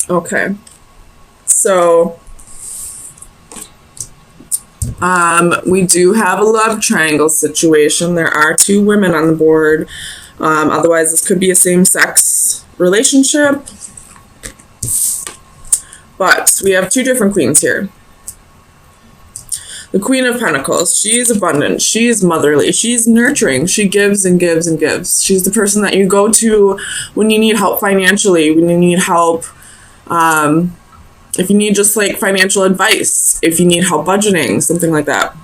Okay. So, we do have a love triangle situation. There are two women on the board. Otherwise, this could be a same-sex relationship. But we have two different queens here. The Queen of Pentacles, she's abundant, she's motherly, she's nurturing, she gives and gives and gives. She's the person that you go to when you need help financially, when you need help, if you need just like financial advice, if you need help budgeting, something like that.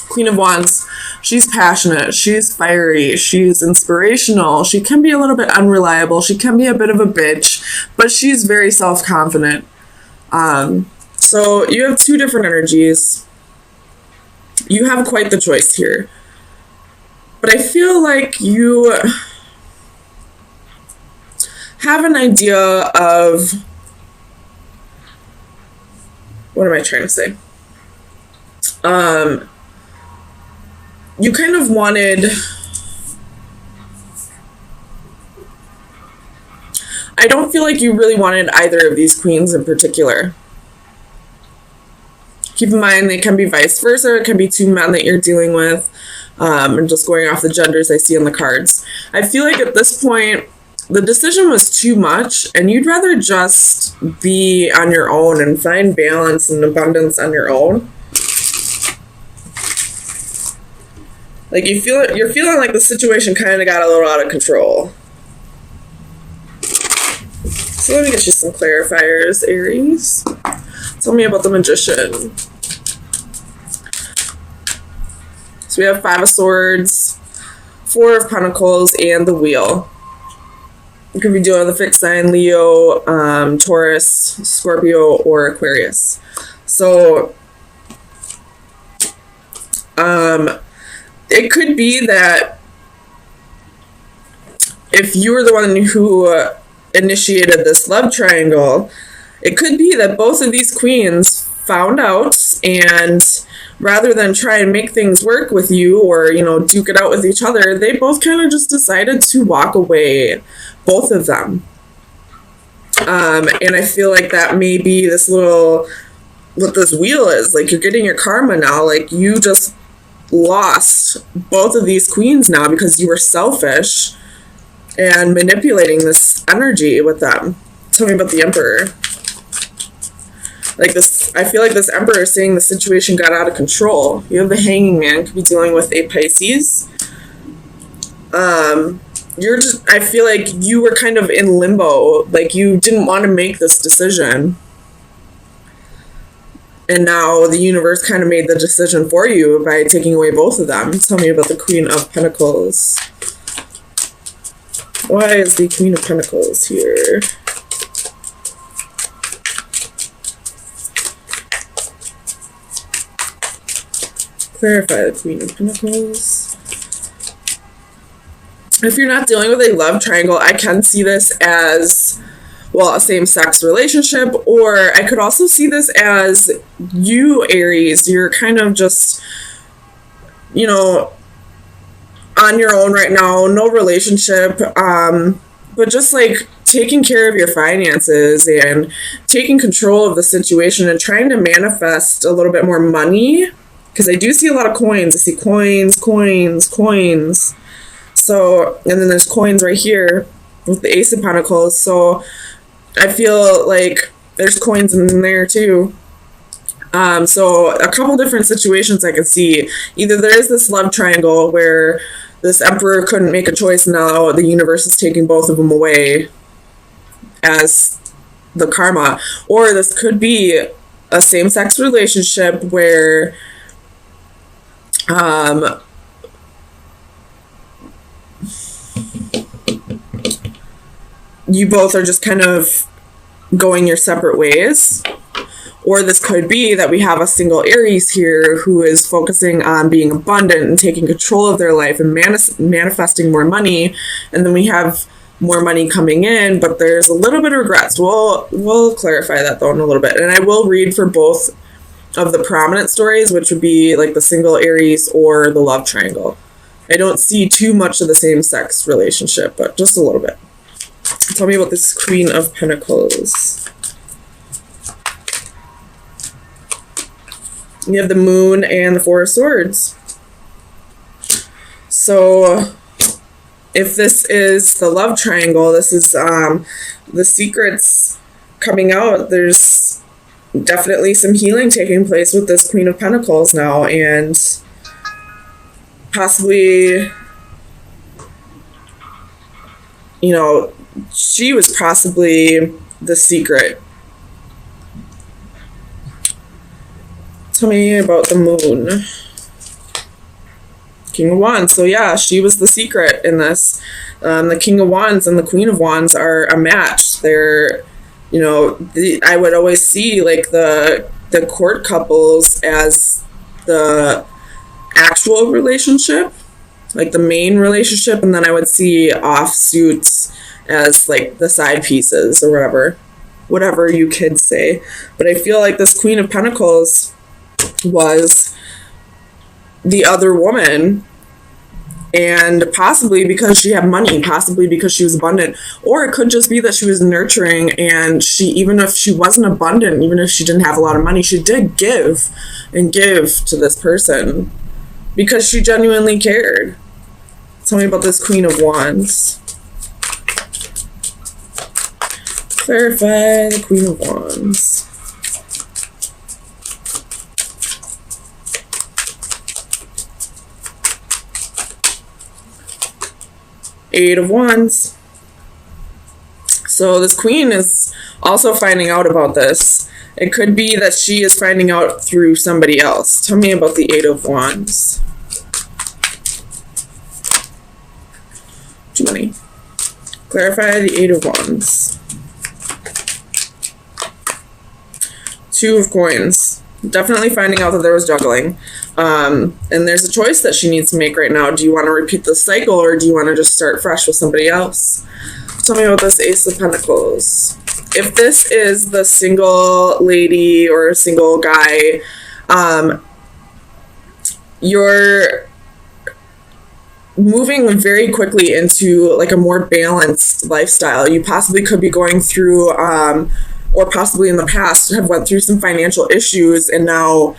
Queen of Wands, she's passionate, she's fiery, she's inspirational, she can be a little bit unreliable, she can be a bit of a bitch, but she's very self-confident. So you have two different energies. You have quite the choice here. But I feel like you have an idea of, what am I trying to say? You kind of wanted, I don't feel like you really wanted either of these queens in particular. Keep in mind, they can be vice versa. It can be two men that you're dealing with. And just going off the genders I see on the cards. I feel like at this point, the decision was too much, and you'd rather just be on your own and find balance and abundance on your own. Like you're feeling like the situation kind of got a little out of control. So let me get you some clarifiers, Aries. Tell me about the Magician. So we have Five of Swords, Four of Pentacles, and the Wheel. You could be dealing with a fixed sign, Leo, Taurus, Scorpio, or Aquarius. So it could be that if you were the one who initiated this love triangle, it could be that both of these queens found out, and rather than try and make things work with you or, you know, duke it out with each other, they both kind of just decided to walk away, both of them. And I feel like that may be this little, what this wheel is, like you're getting your karma now, like you just lost both of these queens now because you were selfish and manipulating this energy with them. Tell me about the Emperor. Like this, I feel like this Emperor is saying the situation got out of control. You have the Hanging Man, could be dealing with a Pisces. I feel like you were kind of in limbo, like you didn't want to make this decision. And now the universe kind of made the decision for you by taking away both of them. Tell me about the Queen of Pentacles. Why is the Queen of Pentacles here? Clarify the Queen of Pentacles. If you're not dealing with a love triangle, I can see this as, well, a same-sex relationship, or I could also see this as you, Aries, you're kind of just, you know, on your own right now, no relationship, but just like taking care of your finances and taking control of the situation and trying to manifest a little bit more money, because I do see a lot of coins. I see coins, coins, coins. So, and then there's coins right here with the Ace of Pentacles. So I feel like there's coins in there too. So a couple different situations I could see. Either there is this love triangle where this Emperor couldn't make a choice, now the universe is taking both of them away as the karma. Or this could be a same-sex relationship where you both are just kind of going your separate ways. Or this could be that we have a single Aries here who is focusing on being abundant and taking control of their life and manifesting more money. And then we have more money coming in, but there's a little bit of regrets. We'll clarify that though in a little bit. And I will read for both of the prominent stories, which would be like the single Aries or the love triangle. I don't see too much of the same sex relationship, but just a little bit. Tell me about this Queen of Pentacles. You have the Moon and the Four of Swords. So if this is the love triangle, this is the secrets coming out. There's definitely some healing taking place with this Queen of Pentacles now, and possibly, you know, she was possibly the secret. Tell me about the Moon. King of Wands. So yeah, she was the secret in this. The King of Wands and the Queen of Wands are a match. They're, you know, I would always see like the court couples as the actual relationship, like the main relationship, and then I would see offsuits as like the side pieces or whatever you kids say. But I feel like this Queen of Pentacles was the other woman, and possibly because she had money, possibly because she was abundant, or it could just be that she was nurturing, and she, even if she wasn't abundant, even if she didn't have a lot of money, she did give and give to this person because she genuinely cared. Tell me about this Queen of Wands. Clarify the Queen of Wands. Eight of Wands. So this queen is also finding out about this. It could be that she is finding out through somebody else. Tell me about the Eight of Wands. Too many. Clarify the Eight of Wands. Two of Coins. Definitely finding out that there was juggling. And there's a choice that she needs to make right now. Do you want to repeat the cycle, or do you want to just start fresh with somebody else? Tell me about this Ace of Pentacles. If this is the single lady or a single guy, you're moving very quickly into like a more balanced lifestyle. You possibly could be going through, or possibly in the past have went through some financial issues, and now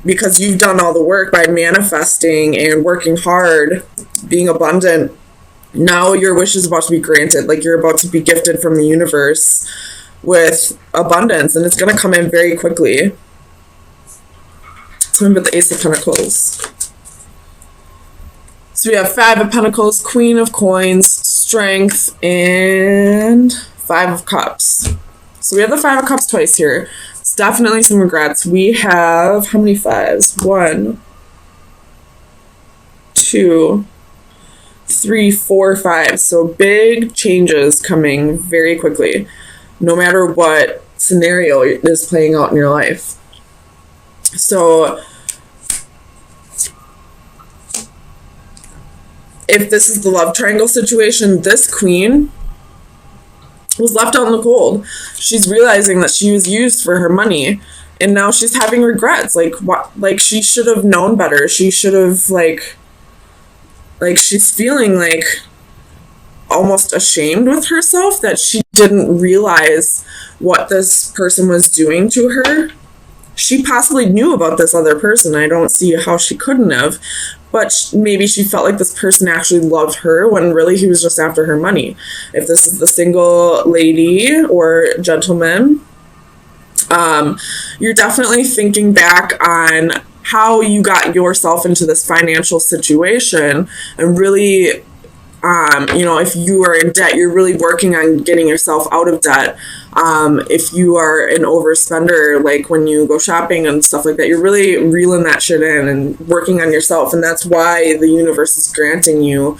because you've done all the work by manifesting and working hard, being abundant, now your wish is about to be granted. Like you're about to be gifted from the universe with abundance, and it's going to come in very quickly. Tell me about the Ace of Pentacles. So we have Five of Pentacles, Queen of Coins, Strength, and Five of Cups. So we have the Five of Cups twice here. It's definitely some regrets. We have, how many fives? 1, 2, 3, 4, 5. So big changes coming very quickly, no matter what scenario is playing out in your life. So if this is the love triangle situation, this queen was left out in the cold. She's realizing that she was used for her money, and now she's having regrets. Like what? Like she should have known better. She should have like she's feeling like almost ashamed with herself that she didn't realize what this person was doing to her. She possibly knew about this other person. I don't see how she couldn't have. But maybe she felt like this person actually loved her when really he was just after her money. If this is the single lady or gentleman, you're definitely thinking back on how you got yourself into this financial situation, and really, you know, if you are in debt, you're really working on getting yourself out of debt. If you are an overspender, like when you go shopping and stuff like that, you're really reeling that shit in and working on yourself. And that's why the universe is granting you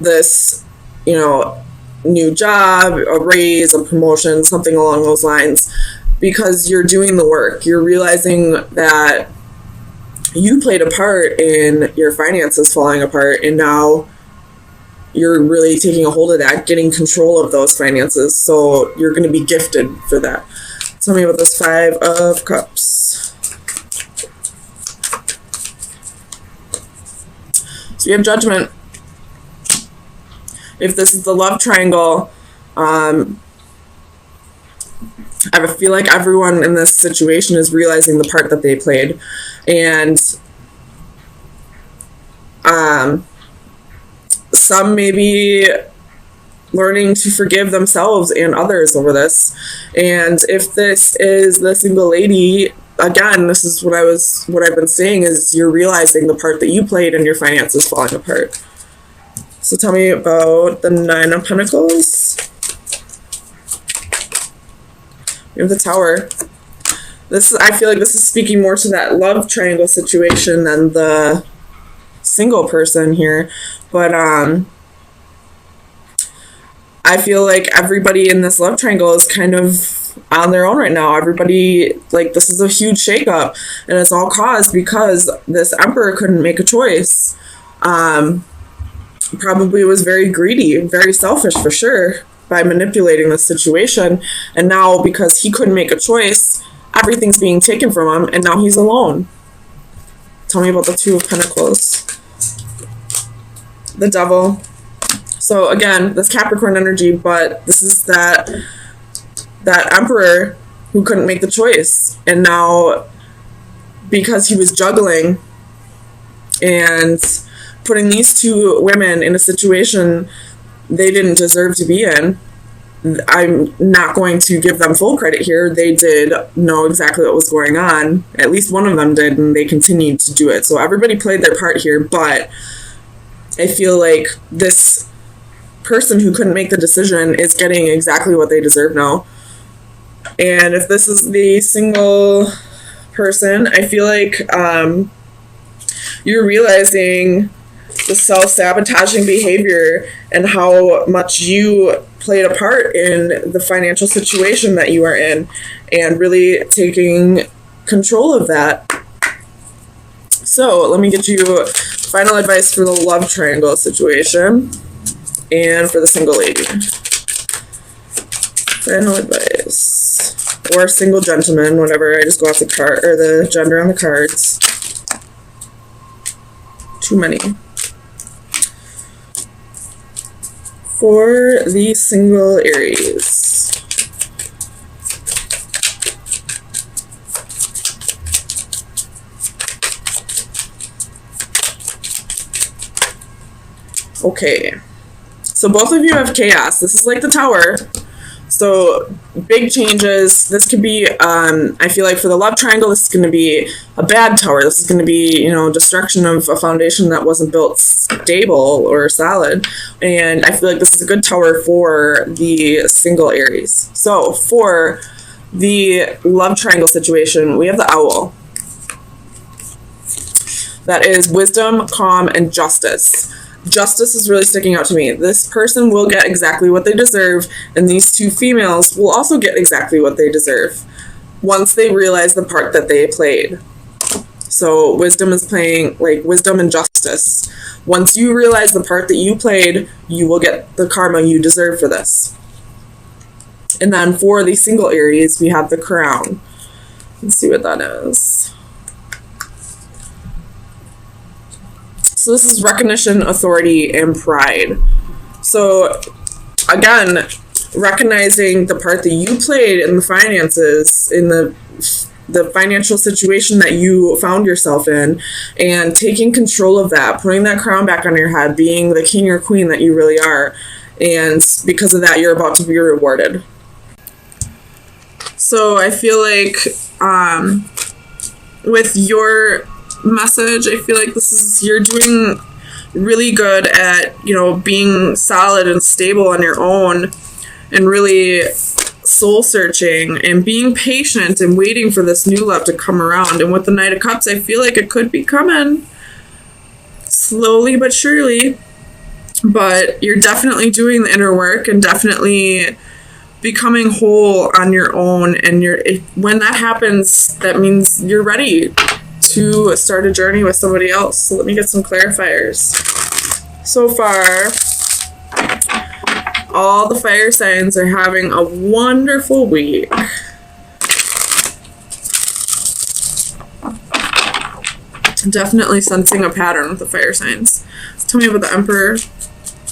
this, you know, new job, a raise, a promotion, something along those lines, because you're doing the work. You're realizing that you played a part in your finances falling apart, and now you're really taking a hold of that, getting control of those finances. So you're going to be gifted for that. Tell me about this Five of Cups. So you have Judgment. if this is the love triangle, I feel like everyone in this situation is realizing the part that they played. And some may be learning to forgive themselves and others over this. And if this is the single lady, again, this is what I've been saying, is you're realizing the part that you played and your finances falling apart. So tell me about the Nine of Pentacles. We have the Tower. I feel like this is speaking more to that love triangle situation than the single person here. But I feel like everybody in this love triangle is kind of on their own right now. Everybody, like, this is a huge shakeup, and it's all caused because this Emperor couldn't make a choice. Probably was very greedy, very selfish for sure, by manipulating the situation. And now, because he couldn't make a choice, everything's being taken from him, and now he's alone. Tell me about the Two of Pentacles. The Devil. So again, this Capricorn energy, but this is that Emperor who couldn't make the choice. And now, because he was juggling and putting these two women in a situation they didn't deserve to be in, I'm not going to give them full credit here. They did know exactly what was going on. At least one of them did, and they continued to do it. So everybody played their part here, but I feel like this person who couldn't make the decision is getting exactly what they deserve now. And if this is the single person, I feel like you're realizing the self-sabotaging behavior and how much you played a part in the financial situation that you are in, and really taking control of that. So let me get you final advice for the love triangle situation and for the single lady. Final advice. Or single gentleman, whatever. I just go off the card, or the gender on the cards. Too many. For the single Aries. Okay. So both of you have chaos. This is like the Tower. So big changes. This could be, I feel like for the love triangle, this is going to be a bad Tower. This is going to be, destruction of a foundation that wasn't built stable or solid. And I feel like this is a good Tower for the single Aries. So for the love triangle situation, we have the Owl. That is wisdom, calm, and justice. Justice is really sticking out to me. This person will get exactly what they deserve, and these two females will also get exactly what they deserve once they realize the part that they played. So wisdom is playing, like, wisdom and justice. Once you realize the part that you played, you will get the karma you deserve for this. And then for the single Aries, we have the Crown. Let's see what that is. So this is recognition, authority, and pride. So again, recognizing the part that you played in the finances, in the financial situation that you found yourself in, and taking control of that, putting that crown back on your head, being the king or queen that you really are. And because of that, you're about to be rewarded. So I feel like with your message, I feel like you're doing really good at, being solid and stable on your own, and really soul searching and being patient and waiting for this new love to come around. And with the Knight of Cups, I feel like it could be coming slowly but surely, but you're definitely doing the inner work and definitely becoming whole on your own. And when that happens, that means you're ready to start a journey with somebody else. So let me get some clarifiers. So far, all the fire signs are having a wonderful week. Definitely sensing a pattern with the fire signs. Tell me about the Emperor.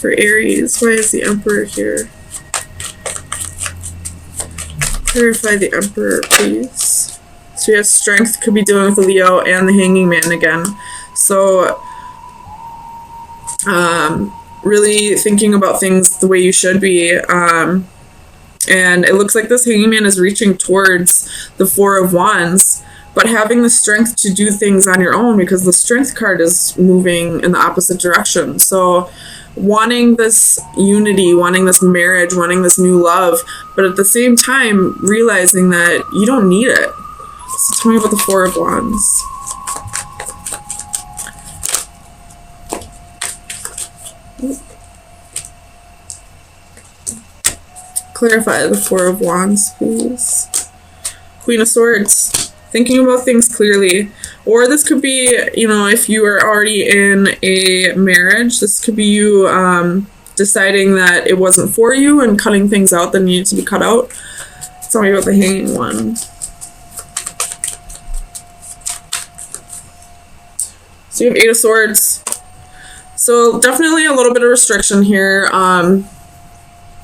For Aries, why is the Emperor here? Clarify the Emperor, please. So we have strength, could be dealing with the Leo and the Hanging Man again. So, really thinking about things the way you should be. And it looks like this Hanging Man is reaching towards the Four of Wands, but having the strength to do things on your own, because the Strength card is moving in the opposite direction. So wanting this unity, wanting this marriage, wanting this new love, but at the same time realizing that you don't need it. So tell me about the Four of Wands. Clarify the Four of Wands, please. Queen of Swords. Thinking about things clearly. Or this could be, you know, if you are already in a marriage, this could be you deciding that it wasn't for you and cutting things out that needed to be cut out. Tell me about the Hanging One. So you have Eight of Swords. So definitely a little bit of restriction here.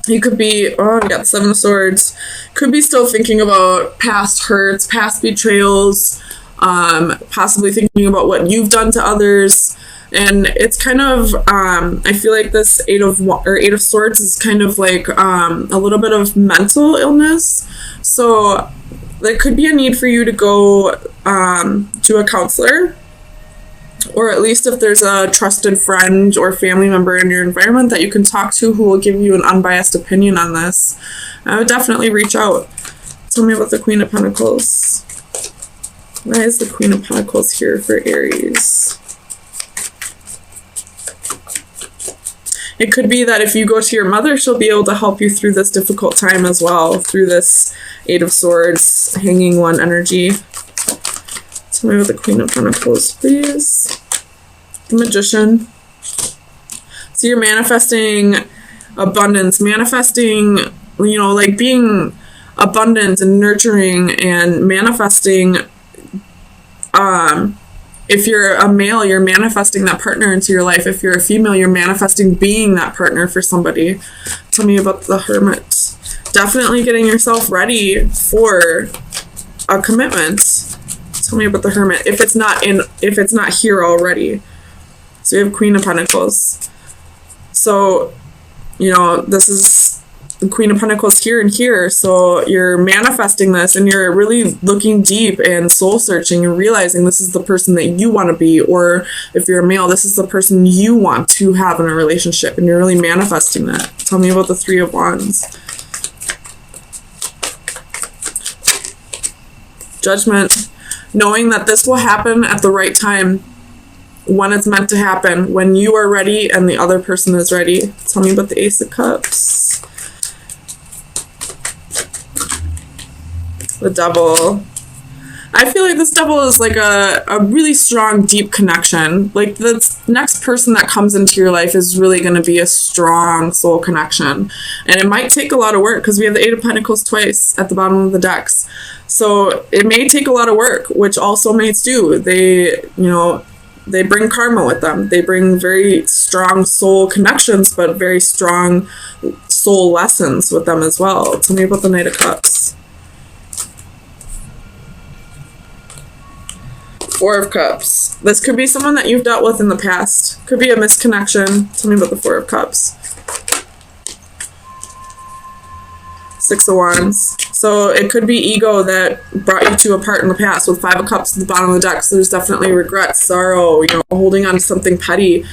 You could be, oh, you got Seven of Swords. Could be still thinking about past hurts, past betrayals, possibly thinking about what you've done to others. And it's kind of, I feel like this Eight of Swords is kind of like a little bit of mental illness. So there could be a need for you to go to a counselor, or at least if there's a trusted friend or family member in your environment that you can talk to who will give you an unbiased opinion on this. I would definitely reach out. Tell me about the Queen of Pentacles. Why is the Queen of Pentacles here for Aries? It could be that if you go to your mother, she'll be able to help you through this difficult time as well, through this Eight of Swords, Hanging One energy. Tell me about the Queen of Pentacles, please. The Magician. So you're manifesting abundance, manifesting, you know, like being abundant and nurturing and manifesting. If you're a male, you're manifesting that partner into your life. If you're a female, you're manifesting being that partner for somebody. Tell me about the Hermit. Definitely getting yourself ready for a commitment. Tell me about the Hermit, if it's not here already. So we have Queen of Pentacles. So, you know, this is the Queen of Pentacles here and here. So you're manifesting this and you're really looking deep and soul searching and realizing this is the person that you want to be. Or if you're a male, this is the person you want to have in a relationship, and you're really manifesting that. Tell me about the Three of Wands. Judgment. Knowing that this will happen at the right time, when it's meant to happen, when you are ready and the other person is ready. Tell me about the Ace of Cups. The Devil. I feel like this Devil is like a really strong, deep connection. Like the next person that comes into your life is really going to be a strong soul connection. And it might take a lot of work because we have the Eight of Pentacles twice at the bottom of the decks. So it may take a lot of work, which all soulmates do. They, you know, they bring karma with them. They bring very strong soul connections, but very strong soul lessons with them as well. Tell me about the Knight of Cups. Four of Cups. This could be someone that you've dealt with in the past. Could be a misconnection. Tell me about the Four of Cups. Six of Wands. So it could be ego that brought you two apart in the past, with Five of Cups at the bottom of the deck. So there's definitely regret, sorrow, you know, holding on to something petty.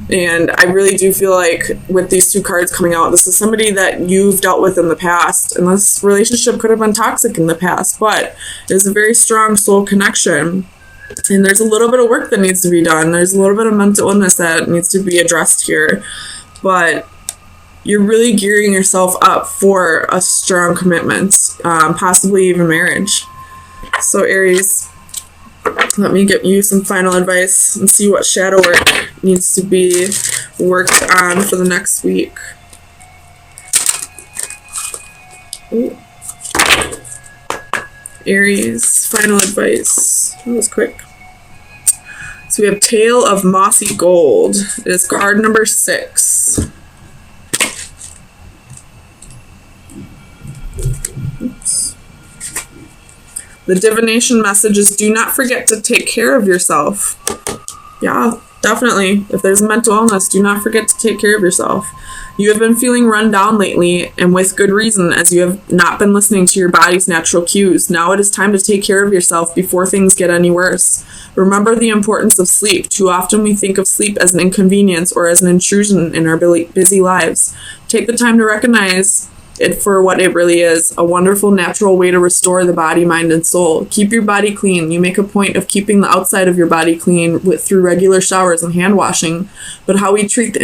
And I really do feel like with these two cards coming out, this is somebody that you've dealt with in the past. And this relationship could have been toxic in the past, but it's a very strong soul connection. And there's a little bit of work that needs to be done. There's a little bit of mental illness that needs to be addressed here. But you're really gearing yourself up for a strong commitment, possibly even marriage. So Aries, let me give you some final advice and see what shadow work needs to be worked on for the next week. Ooh. Aries, final advice. That was quick. So we have Tale of Mossy Gold. It is card number 6. The divination message is do not forget to take care of yourself. Yeah, definitely. If there's a mental illness, do not forget to take care of yourself. You have been feeling run down lately, and with good reason, as you have not been listening to your body's natural cues. Now it is time to take care of yourself before things get any worse. Remember the importance of sleep. Too often we think of sleep as an inconvenience or as an intrusion in our busy lives. Take the time to recognize it for what it really is, a wonderful natural way to restore the body, mind, and soul. Keep your body clean. You make a point of keeping the outside of your body clean through regular showers and hand washing, but how we treat the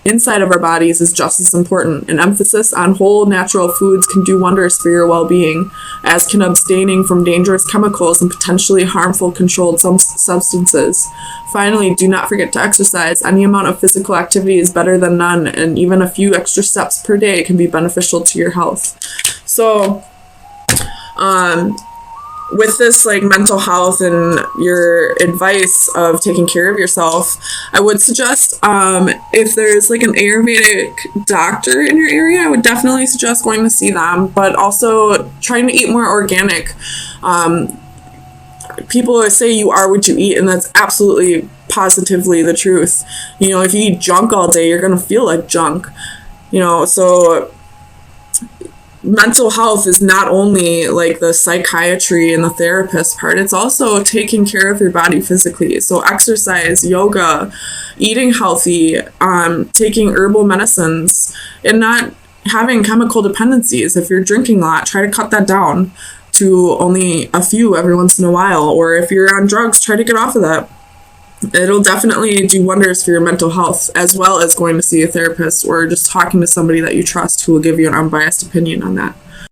inside of our bodies is just as important. An emphasis on whole natural foods can do wonders for your well-being, as can abstaining from dangerous chemicals and potentially harmful controlled substances. Finally, do not forget to exercise. Any amount of physical activity is better than none, and even a few extra steps per day can be beneficial to your health. So, with this like mental health and your advice of taking care of yourself, I would suggest if there's like an Ayurvedic doctor in your area, I would definitely suggest going to see them, but also trying to eat more organic. People say you are what you eat, and that's absolutely positively the truth. You know, if you eat junk all day, you're going to feel like junk. You know, so mental health is not only like the psychiatry and the therapist part, it's also taking care of your body physically. So exercise, yoga, eating healthy, taking herbal medicines, and not having chemical dependencies. If you're drinking a lot, try to cut that down to only a few every once in a while. Or if you're on drugs, try to get off of that. It'll definitely do wonders for your mental health, as well as going to see a therapist or just talking to somebody that you trust who will give you an unbiased opinion on that.